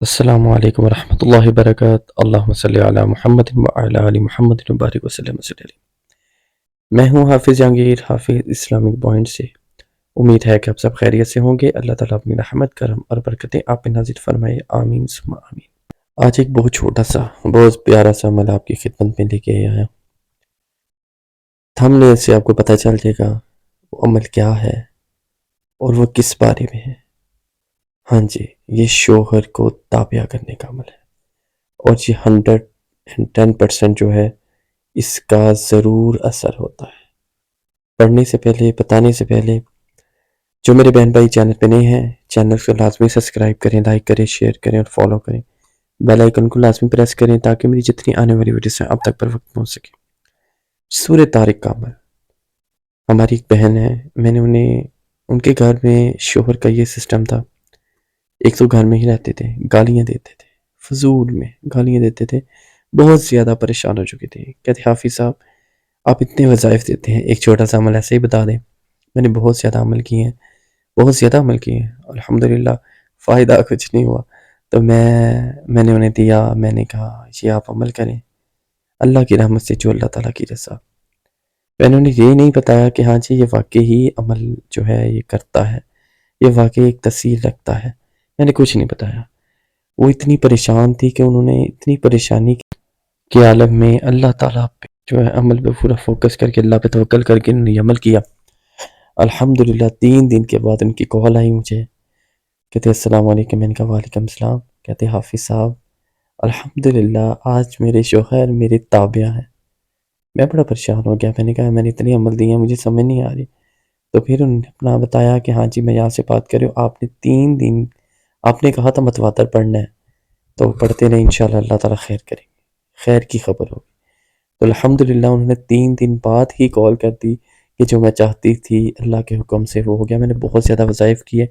السلام علیکم ورحمۃ اللہ وبرکاتہ۔ اللہم صلی علی محمد وعلی آل محمد وبارک وسلم علیہ۔ میں ہوں حافظ جہانگیر، حافظ اسلامک پوائنٹ سے۔ امید ہے کہ آپ سب خیریت سے ہوں گے۔ اللہ تعالیٰ اپنی رحمت، کرم اور برکتیں آپ پہ نازل فرمائے، آمین ثم آمین۔ آج ایک بہت چھوٹا سا، بہت پیارا سا عمل آپ کی خدمت میں لے کے آیا ہوں۔ تھمبنیل سے آپ کو پتہ چل جائے گا وہ عمل کیا ہے اور وہ کس بارے میں ہے۔ ہاں جی، یہ شوہر کو تابع کرنے کا عمل ہے، اور یہ 110% جو ہے اس کا ضرور اثر ہوتا ہے۔ پڑھنے سے پہلے، بتانے سے پہلے، جو میرے بہن بھائی چینل پہ نہیں ہیں، چینل کو لازمی سبسکرائب کریں، لائک کریں، شیئر کریں اور فالو کریں۔ بیل آئیکن کو لازمی پریس کریں تاکہ میری جتنی آنے والی ویڈیوز ہیں اب تک پر وقت پہنچ سکے۔ سورہ طارق کا عمل۔ ہماری ایک بہن ہے، میں نے ان کے گھر میں شوہر کا یہ سسٹم تھا، ایک تو گھر میں ہی رہتے تھے، گالیاں دیتے تھے، فضول میں گالیاں دیتے تھے، بہت زیادہ پریشان ہو چکے تھے۔ کہتے حافظ صاحب آپ اتنے وظائف دیتے ہیں، ایک چھوٹا سا عمل ایسے ہی بتا دیں۔ میں نے بہت زیادہ عمل کیے ہیں، بہت زیادہ عمل کیے ہیں، الحمدللہ فائدہ کچھ نہیں ہوا۔ تو میں نے انہیں دیا، میں نے کہا یہ آپ عمل کریں، اللہ کی رحمت سے جو اللہ تعالیٰ کی رضا۔ میں نے انہیں یہ نہیں بتایا کہ ہاں جی یہ واقعی ہی عمل جو ہے یہ کرتا ہے، یہ واقعی ایک تاثیر رکھتا ہے، میں نے کچھ نہیں بتایا۔ وہ اتنی پریشان تھی کہ انہوں نے اتنی پریشانی کے عالم میں اللہ تعالیٰ پہ جو ہے عمل پہ پورا فوکس کر کے، اللہ پہ توکل کر کے انہوں نے عمل کیا۔ الحمدللہ 3 دن کے بعد ان کی کال آئی مجھے، کہتے السلام علیکم۔ میں نے کہا وعلیکم السلام۔ کہتے حافظ صاحب الحمدللہ آج میرے شوہر میرے تابع ہیں۔ میں بڑا پریشان ہو گیا، میں نے کہا میں نے اتنے عمل دیے ہیں، مجھے سمجھ نہیں آ رہی۔ تو پھر انہوں نے اپنا بتایا کہ ہاں جی میں یہاں سے بات کر رہی ہوں، آپ نے 3 دن آپ نے کہا تھا متواتر پڑھنا ہے، تو پڑھتے رہے، انشاءاللہ اللہ تعالیٰ خیر کریں گے، خیر کی خبر ہوگی۔ تو الحمدللہ انہوں نے 3 دن بعد ہی کال کر دی کہ جو میں چاہتی تھی اللہ کے حکم سے وہ ہو گیا۔ میں نے بہت زیادہ وظائف کیے،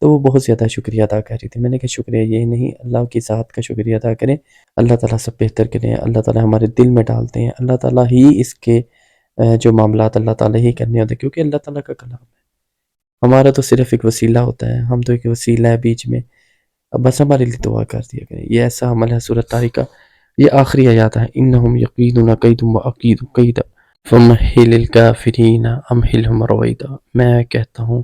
تو وہ بہت زیادہ شکریہ ادا کر رہی تھی۔ میں نے کہا شکریہ یہ نہیں، اللہ کی ذات کا شکریہ ادا کریں، اللہ تعالیٰ سب بہتر کریں، اللہ تعالیٰ ہمارے دل میں ڈالتے ہیں، اللہ تعالیٰ ہی اس کے جو معاملات اللہ تعالیٰ ہی کرنے ہوتے ہیں، کیونکہ اللہ تعالیٰ کا کلام ہے، ہمارا تو صرف ایک وسیلہ ہوتا ہے، ہم تو ایک وسیلہ ہے بیچ میں، بس ہمارے لیے دعا کر دیا کریں۔ یہ ایسا عمل ہے سورۃ طارق کا، یہ آخری آیات ہے۔ انہم یقیدون کید واکید کید فمہل الکافرین امہلہم رویدا۔ میں کہتا ہوں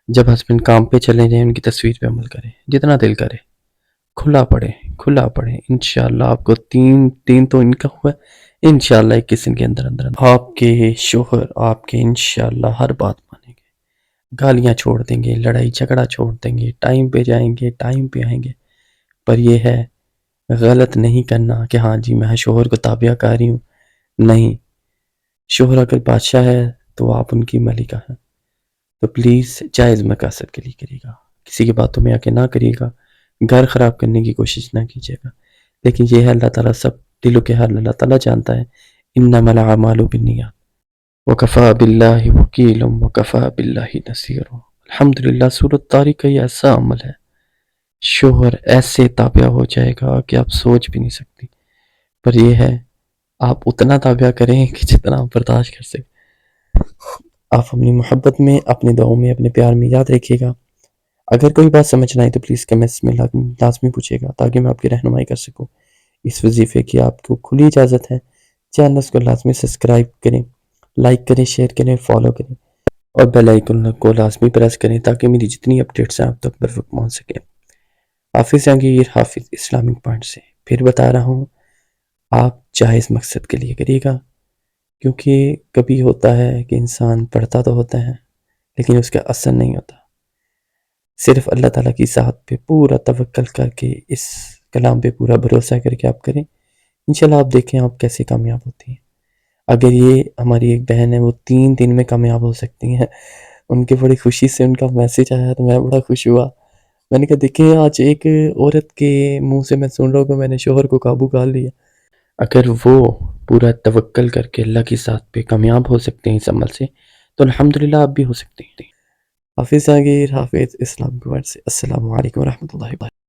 جب ہسبینڈ کام پہ چلے جائیں ان کی تصویر پہ عمل کریں، جتنا دل کرے، کھلا پڑھیں انشاءاللہ آپ کو 3 تو ان کا ہوا ہے، انشاءاللہ 21 دن کے اندر آپ کے شوہر آپ کے انشاءاللہ ہر بات مانیں گے، گالیاں چھوڑ دیں گے، لڑائی جھگڑا چھوڑ دیں گے، ٹائم پہ جائیں گے، ٹائم پہ آئیں گے۔ پر یہ ہے غلط نہیں کرنا کہ ہاں جی میں شوہر کو تابع کر رہی ہوں، نہیں۔ شوہر اگر بادشاہ ہے تو آپ ان کی ملکہ ہیں، تو پلیز جائز مقاصد کے لیے کریے گا، کسی کی باتوں میں آ کے نہ کریے گا، گھر خراب کرنے کی کوشش نہ کیجیے گا۔ لیکن یہ ہے اللہ تعالیٰ سب دلوں کے حال اللہ تعالیٰ جانتا ہے، انما الاعمال بالنیات وکفی باللہ وکیل وکفی باللہ نصیر۔ الحمدللہ سورۃ طارق کا یہ ایسا عمل ہے، شوہر ایسے تابع ہو جائے گا کہ آپ سوچ بھی نہیں سکتی۔ پر یہ ہے آپ اتنا تابع کریں کہ جتنا آپ برداشت کر سکیں۔ آپ اپنی محبت میں، اپنے دعاؤں میں، اپنے پیار میں یاد رکھیے گا۔ اگر کوئی بات سمجھ نہ آئے تو پلیز کمنٹس میں لازمی پوچھے گا تاکہ میں آپ کی رہنمائی کر سکوں۔ اس وظیفے کی آپ کو کھلی اجازت ہے۔ چینل کو لازمی سبسکرائب کریں، لائک کریں، شیئر کریں، فالو کریں اور بیل آئیکن کو لازمی پریس کریں تاکہ میری جتنی اپڈیٹس ہیں آپ تک پر وقت پہنچ سکیں۔ حافظ جہانگیر، حافظ اسلامک پوائنٹ سے پھر بتا رہا ہوں، آپ جائز مقصد کے لیے کریے گا، کیونکہ کبھی ہوتا ہے کہ انسان پڑھتا تو ہوتا ہے لیکن اس کا اثر نہیں ہوتا۔ صرف اللہ تعالیٰ کی ذات پہ پورا توکل کر کے، اس کلام پہ پورا بھروسہ کر کے آپ کریں، انشاءاللہ آپ دیکھیں آپ کیسے کامیاب ہوتی ہیں۔ اگر یہ ہماری ایک بہن ہے، وہ 3 دن میں کامیاب ہو سکتی ہیں، ان کے بڑی خوشی سے ان کا میسیج آیا تو میں بڑا خوش ہوا۔ میں نے کہا دیکھیں آج ایک عورت کے منہ سے میں سن رہا ہوں کہ میں نے شوہر کو قابو کر لیا۔ اگر وہ پورا توکل کر کے اللہ کی ذات پہ کامیاب ہو سکتے ہیں اس عمل سے، تو الحمدللہ آپ بھی ہو سکتے ہیں۔ حافظ جہانگیر، حافظ اسلام پوائنٹ سے، السلام علیکم ورحمۃ اللہ وبرکاتہ۔